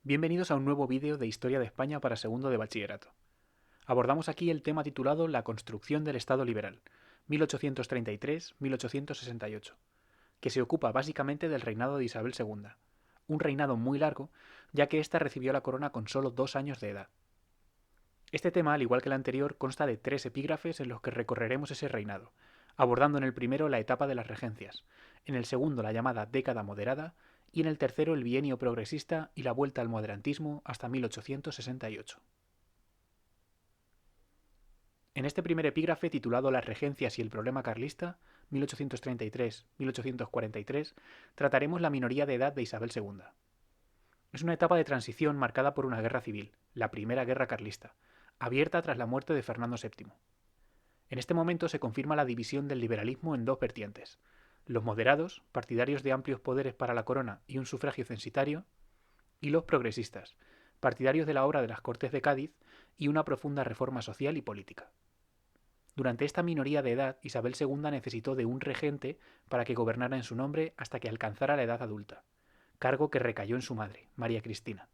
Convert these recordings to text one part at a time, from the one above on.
Bienvenidos a un nuevo vídeo de Historia de España para segundo de bachillerato. Abordamos aquí el tema titulado La construcción del Estado liberal, 1833-1868, que se ocupa básicamente del reinado de Isabel II, un reinado muy largo, ya que ésta recibió la corona con solo 2 años de edad. Este tema, al igual que el anterior, consta de 3 epígrafes en los que recorreremos ese reinado, abordando en el primero la etapa de las regencias, en el segundo la llamada década moderada y en el tercero el bienio progresista y la vuelta al moderantismo hasta 1868. En este primer epígrafe, titulado Las regencias y el problema carlista, 1833-1843, trataremos la minoría de edad de Isabel II. Es una etapa de transición marcada por una guerra civil, la Primera Guerra Carlista, abierta tras la muerte de Fernando VII. En este momento se confirma la división del liberalismo en dos vertientes: los moderados, partidarios de amplios poderes para la corona y un sufragio censitario, y los progresistas, partidarios de la obra de las Cortes de Cádiz y una profunda reforma social y política. Durante esta minoría de edad, Isabel II necesitó de un regente para que gobernara en su nombre hasta que alcanzara la edad adulta, cargo que recayó en su madre, María Cristina.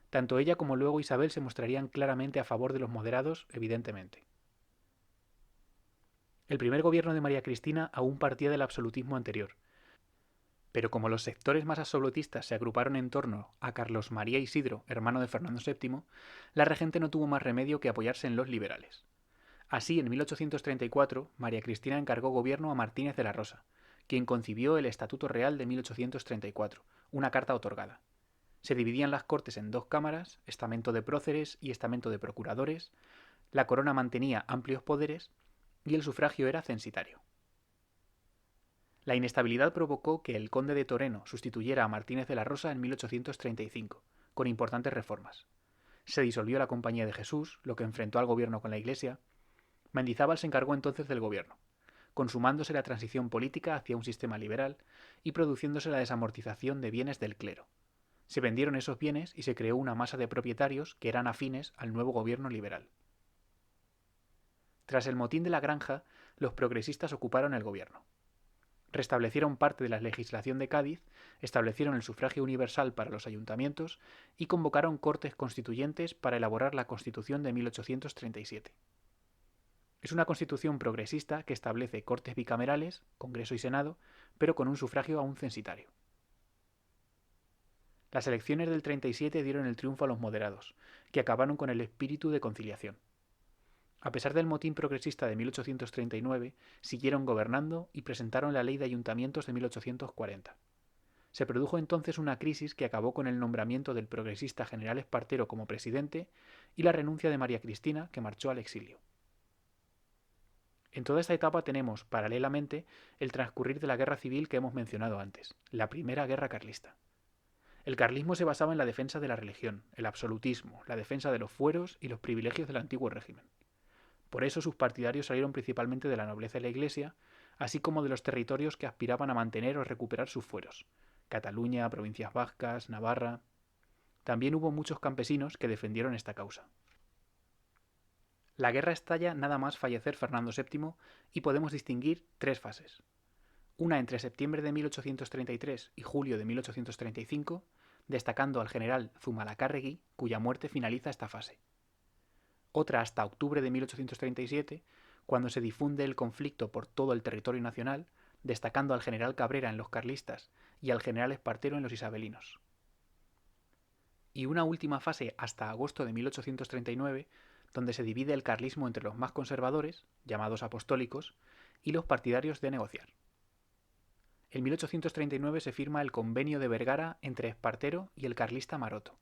Tanto ella como luego Isabel se mostrarían claramente a favor de los moderados, evidentemente. El primer gobierno de María Cristina aún partía del absolutismo anterior, pero como los sectores más absolutistas se agruparon en torno a Carlos María Isidro, hermano de Fernando VII, la regente no tuvo más remedio que apoyarse en los liberales. Así, en 1834, María Cristina encargó gobierno a Martínez de la Rosa, quien concibió el Estatuto Real de 1834, una carta otorgada. Se dividían las Cortes en dos cámaras, estamento de próceres y estamento de procuradores, la corona mantenía amplios poderes y el sufragio era censitario. La inestabilidad provocó que el conde de Toreno sustituyera a Martínez de la Rosa en 1835, con importantes reformas. Se disolvió la Compañía de Jesús, lo que enfrentó al gobierno con la Iglesia. Mendizábal se encargó entonces del gobierno, consumándose la transición política hacia un sistema liberal y produciéndose la desamortización de bienes del clero. Se vendieron esos bienes y se creó una masa de propietarios que eran afines al nuevo gobierno liberal. Tras el motín de la Granja, los progresistas ocuparon el gobierno. Restablecieron parte de la legislación de Cádiz, establecieron el sufragio universal para los ayuntamientos y convocaron cortes constituyentes para elaborar la Constitución de 1837. Es una constitución progresista que establece cortes bicamerales, Congreso y Senado, pero con un sufragio aún censitario. Las elecciones del 37 dieron el triunfo a los moderados, que acabaron con el espíritu de conciliación. A pesar del motín progresista de 1839, siguieron gobernando y presentaron la Ley de Ayuntamientos de 1840. Se produjo entonces una crisis que acabó con el nombramiento del progresista general Espartero como presidente y la renuncia de María Cristina, que marchó al exilio. En toda esta etapa tenemos, paralelamente, el transcurrir de la guerra civil que hemos mencionado antes, la Primera Guerra Carlista. El carlismo se basaba en la defensa de la religión, el absolutismo, la defensa de los fueros y los privilegios del antiguo régimen. Por eso sus partidarios salieron principalmente de la nobleza y la Iglesia, así como de los territorios que aspiraban a mantener o recuperar sus fueros: Cataluña, provincias vascas, Navarra. También hubo muchos campesinos que defendieron esta causa. La guerra estalla nada más fallecer Fernando VII y podemos distinguir tres fases. Una entre septiembre de 1833 y julio de 1835, destacando al general Zumalacárregui, cuya muerte finaliza esta fase. Otra hasta octubre de 1837, cuando se difunde el conflicto por todo el territorio nacional, destacando al general Cabrera en los carlistas y al general Espartero en los isabelinos. Y una última fase hasta agosto de 1839, donde se divide el carlismo entre los más conservadores, llamados apostólicos, y los partidarios de negociar. En 1839 se firma el Convenio de Vergara entre Espartero y el carlista Maroto.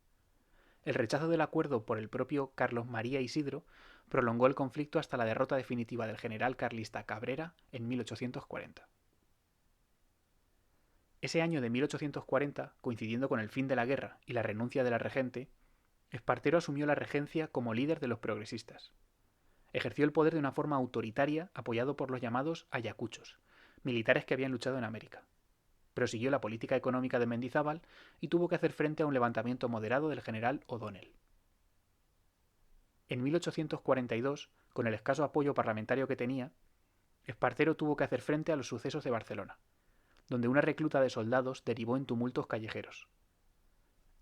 El rechazo del acuerdo por el propio Carlos María Isidro prolongó el conflicto hasta la derrota definitiva del general carlista Cabrera en 1840. Ese año de 1840, coincidiendo con el fin de la guerra y la renuncia de la regente, Espartero asumió la regencia como líder de los progresistas. Ejerció el poder de una forma autoritaria apoyado por los llamados ayacuchos, militares que habían luchado en América. Prosiguió la política económica de Mendizábal y tuvo que hacer frente a un levantamiento moderado del general O'Donnell. En 1842, con el escaso apoyo parlamentario que tenía, Espartero tuvo que hacer frente a los sucesos de Barcelona, donde una recluta de soldados derivó en tumultos callejeros.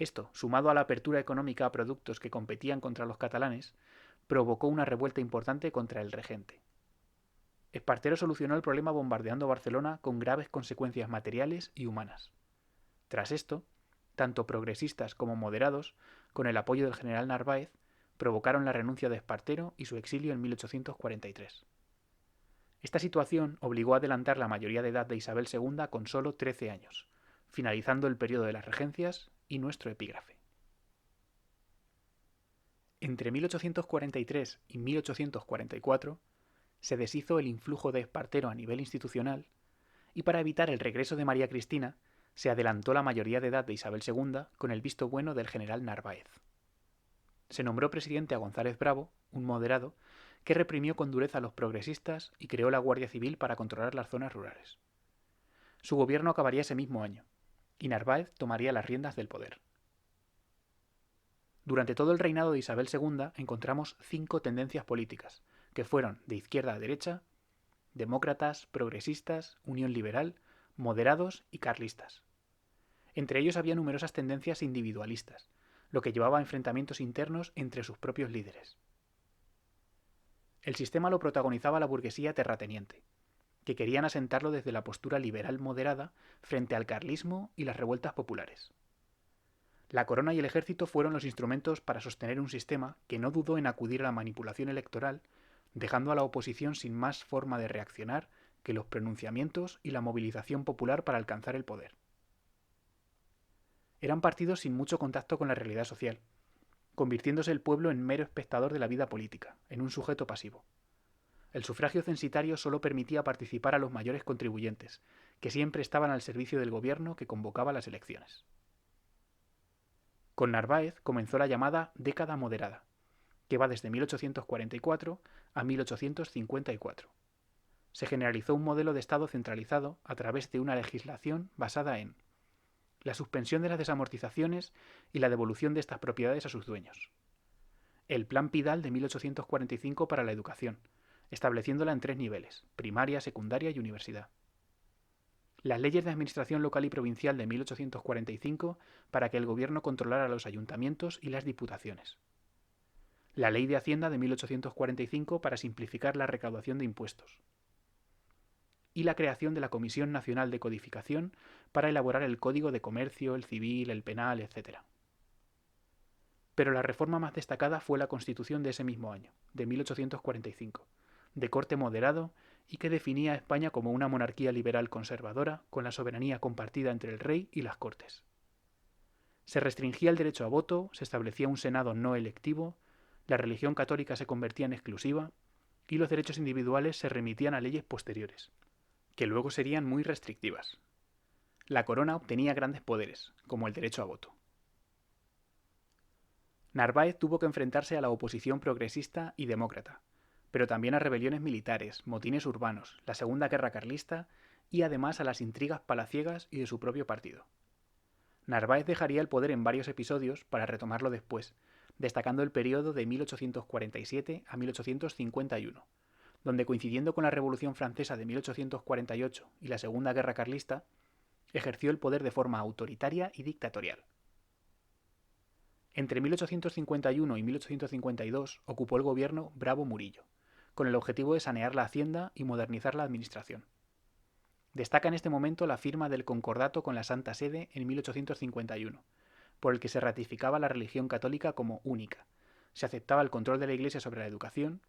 Esto, sumado a la apertura económica a productos que competían contra los catalanes, provocó una revuelta importante contra el regente. Espartero solucionó el problema bombardeando Barcelona con graves consecuencias materiales y humanas. Tras esto, tanto progresistas como moderados, con el apoyo del general Narváez, provocaron la renuncia de Espartero y su exilio en 1843. Esta situación obligó a adelantar la mayoría de edad de Isabel II con solo 13 años, finalizando el periodo de las regencias y nuestro epígrafe. Entre 1843 y 1844 se deshizo el influjo de Espartero a nivel institucional y para evitar el regreso de María Cristina se adelantó la mayoría de edad de Isabel II con el visto bueno del general Narváez. Se nombró presidente a González Bravo, un moderado, que reprimió con dureza a los progresistas y creó la Guardia Civil para controlar las zonas rurales. Su gobierno acabaría ese mismo año, y Narváez tomaría las riendas del poder. Durante todo el reinado de Isabel II encontramos 5 tendencias políticas, que fueron de izquierda a derecha, demócratas, progresistas, Unión Liberal, moderados y carlistas. Entre ellos había numerosas tendencias individualistas, lo que llevaba a enfrentamientos internos entre sus propios líderes. El sistema lo protagonizaba la burguesía terrateniente, que querían asentarlo desde la postura liberal moderada frente al carlismo y las revueltas populares. La corona y el ejército fueron los instrumentos para sostener un sistema que no dudó en acudir a la manipulación electoral, dejando a la oposición sin más forma de reaccionar que los pronunciamientos y la movilización popular para alcanzar el poder. Eran partidos sin mucho contacto con la realidad social, convirtiéndose el pueblo en mero espectador de la vida política, en un sujeto pasivo. El sufragio censitario solo permitía participar a los mayores contribuyentes, que siempre estaban al servicio del gobierno que convocaba las elecciones. Con Narváez comenzó la llamada década moderada, que va desde 1844 a 1854. Se generalizó un modelo de Estado centralizado a través de una legislación basada en la suspensión de las desamortizaciones y la devolución de estas propiedades a sus dueños. El Plan Pidal de 1845 para la educación, estableciéndola en 3 niveles, primaria, secundaria y universidad. Las leyes de administración local y provincial de 1845 para que el gobierno controlara los ayuntamientos y las diputaciones. La Ley de Hacienda de 1845 para simplificar la recaudación de impuestos. Y la creación de la Comisión Nacional de Codificación para elaborar el Código de Comercio, el Civil, el Penal, etc. Pero la reforma más destacada fue la Constitución de ese mismo año, de 1845, de corte moderado y que definía a España como una monarquía liberal conservadora con la soberanía compartida entre el rey y las Cortes. Se restringía el derecho a voto, se establecía un Senado no electivo, la religión católica se convertía en exclusiva y los derechos individuales se remitían a leyes posteriores, que luego serían muy restrictivas. La corona obtenía grandes poderes, como el derecho a voto. Narváez tuvo que enfrentarse a la oposición progresista y demócrata, pero también a rebeliones militares, motines urbanos, la Segunda Guerra Carlista y además a las intrigas palaciegas y de su propio partido. Narváez dejaría el poder en varios episodios para retomarlo después, destacando el periodo de 1847 a 1851, donde coincidiendo con la Revolución Francesa de 1848 y la Segunda Guerra Carlista, ejerció el poder de forma autoritaria y dictatorial. Entre 1851 y 1852 ocupó el gobierno Bravo Murillo, con el objetivo de sanear la hacienda y modernizar la administración. Destaca en este momento la firma del Concordato con la Santa Sede en 1851, por el que se ratificaba la religión católica como única, se aceptaba el control de la Iglesia sobre la educación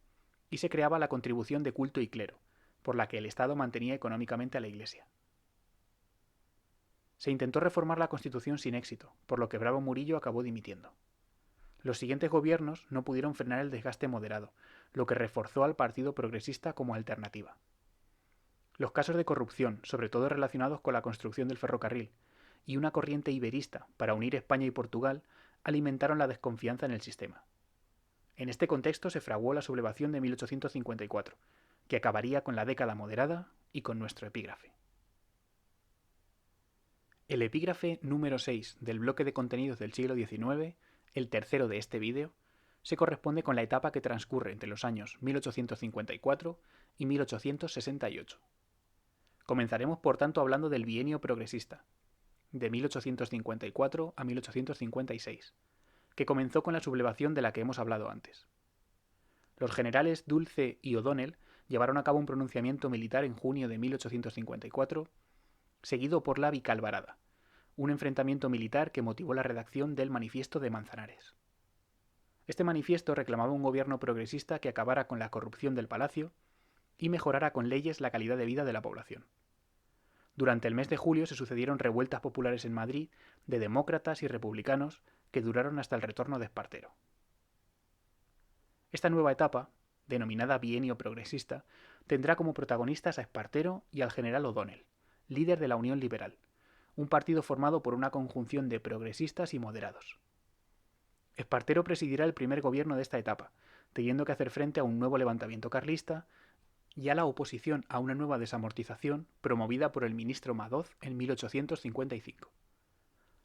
y se creaba la contribución de culto y clero, por la que el Estado mantenía económicamente a la Iglesia. Se intentó reformar la Constitución sin éxito, por lo que Bravo Murillo acabó dimitiendo. Los siguientes gobiernos no pudieron frenar el desgaste moderado, lo que reforzó al Partido Progresista como alternativa. Los casos de corrupción, sobre todo relacionados con la construcción del ferrocarril, y una corriente iberista para unir España y Portugal, alimentaron la desconfianza en el sistema. En este contexto se fraguó la sublevación de 1854, que acabaría con la década moderada y con nuestro epígrafe. El epígrafe número 6 del bloque de contenidos del siglo XIX, el tercero de este vídeo, se corresponde con la etapa que transcurre entre los años 1854 y 1868. Comenzaremos por tanto hablando del bienio progresista, de 1854 a 1856, que comenzó con la sublevación de la que hemos hablado antes. Los generales Dulce y O'Donnell llevaron a cabo un pronunciamiento militar en junio de 1854, seguido por la Vicalvarada, un enfrentamiento militar que motivó la redacción del Manifiesto de Manzanares. Este manifiesto reclamaba un gobierno progresista que acabara con la corrupción del palacio y mejorara con leyes la calidad de vida de la población. Durante el mes de julio se sucedieron revueltas populares en Madrid de demócratas y republicanos que duraron hasta el retorno de Espartero. Esta nueva etapa, denominada Bienio Progresista, tendrá como protagonistas a Espartero y al general O'Donnell, líder de la Unión Liberal, un partido formado por una conjunción de progresistas y moderados. Espartero presidirá el primer gobierno de esta etapa, teniendo que hacer frente a un nuevo levantamiento carlista y a la oposición a una nueva desamortización promovida por el ministro Madoz en 1855.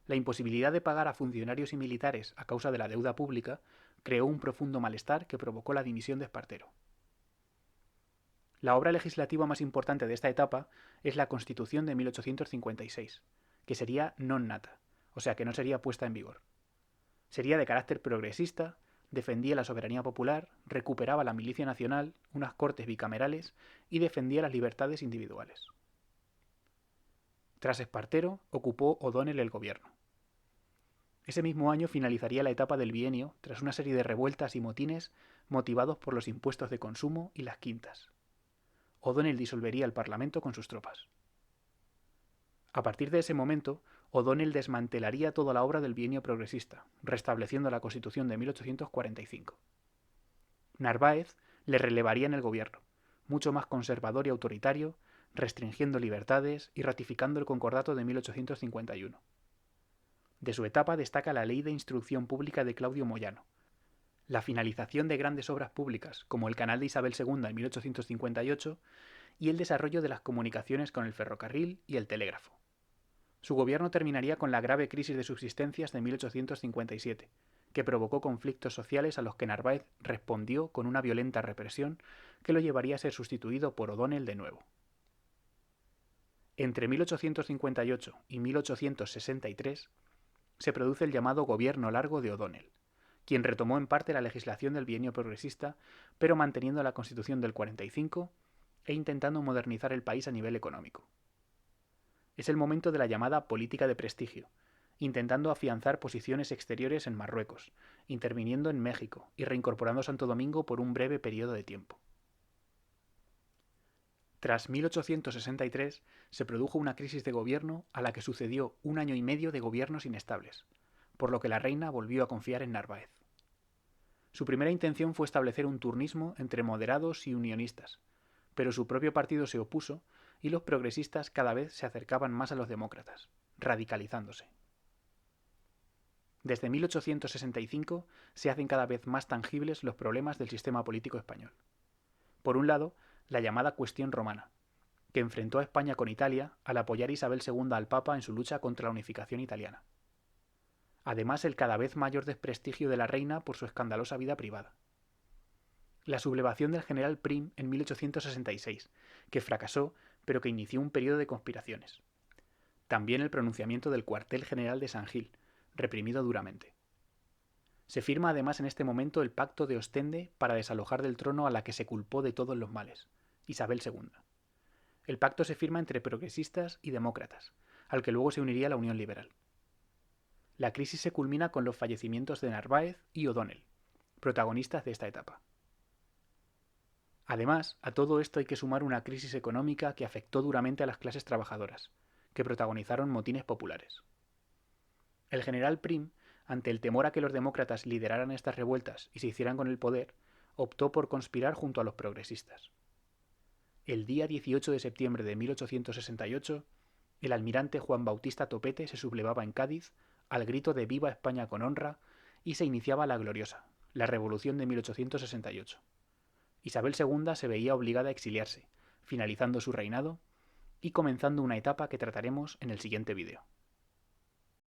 La imposibilidad de pagar a funcionarios y militares a causa de la deuda pública creó un profundo malestar que provocó la dimisión de Espartero. La obra legislativa más importante de esta etapa es la Constitución de 1856, que sería non nata, o sea que no sería puesta en vigor. Sería de carácter progresista, defendía la soberanía popular, recuperaba la milicia nacional, unas cortes bicamerales y defendía las libertades individuales. Tras Espartero, ocupó O'Donnell el gobierno. Ese mismo año finalizaría la etapa del bienio tras una serie de revueltas y motines motivados por los impuestos de consumo y las quintas. O'Donnell disolvería el Parlamento con sus tropas. A partir de ese momento, O'Donnell desmantelaría toda la obra del bienio progresista, restableciendo la Constitución de 1845. Narváez le relevaría en el gobierno, mucho más conservador y autoritario, restringiendo libertades y ratificando el Concordato de 1851. De su etapa destaca la Ley de Instrucción Pública de Claudio Moyano, la finalización de grandes obras públicas como el Canal de Isabel II en 1858 y el desarrollo de las comunicaciones con el ferrocarril y el telégrafo. Su gobierno terminaría con la grave crisis de subsistencias de 1857, que provocó conflictos sociales a los que Narváez respondió con una violenta represión que lo llevaría a ser sustituido por O'Donnell de nuevo. Entre 1858 y 1863 se produce el llamado Gobierno Largo de O'Donnell, quien retomó en parte la legislación del bienio progresista, pero manteniendo la Constitución del 45 e intentando modernizar el país a nivel económico. Es el momento de la llamada política de prestigio, intentando afianzar posiciones exteriores en Marruecos, interviniendo en México y reincorporando Santo Domingo por un breve periodo de tiempo. Tras 1863 se produjo una crisis de gobierno a la que sucedió un año y medio de gobiernos inestables, por lo que la reina volvió a confiar en Narváez. Su primera intención fue establecer un turnismo entre moderados y unionistas, pero su propio partido se opuso y los progresistas cada vez se acercaban más a los demócratas, radicalizándose. Desde 1865 se hacen cada vez más tangibles los problemas del sistema político español. Por un lado, la llamada cuestión romana, que enfrentó a España con Italia al apoyar Isabel II al Papa en su lucha contra la unificación italiana. Además, el cada vez mayor desprestigio de la reina por su escandalosa vida privada. La sublevación del general Prim en 1866, que fracasó, pero que inició un periodo de conspiraciones. También el pronunciamiento del cuartel general de San Gil, reprimido duramente. Se firma además en este momento el Pacto de Ostende para desalojar del trono a la que se culpó de todos los males, Isabel II. El pacto se firma entre progresistas y demócratas, al que luego se uniría la Unión Liberal. La crisis se culmina con los fallecimientos de Narváez y O'Donnell, protagonistas de esta etapa. Además, a todo esto hay que sumar una crisis económica que afectó duramente a las clases trabajadoras, que protagonizaron motines populares. El general Prim, ante el temor a que los demócratas lideraran estas revueltas y se hicieran con el poder, optó por conspirar junto a los progresistas. El día 18 de septiembre de 1868, el almirante Juan Bautista Topete se sublevaba en Cádiz al grito de «Viva España con honra» y se iniciaba la gloriosa, la Revolución de 1868. Isabel II se veía obligada a exiliarse, finalizando su reinado y comenzando una etapa que trataremos en el siguiente vídeo.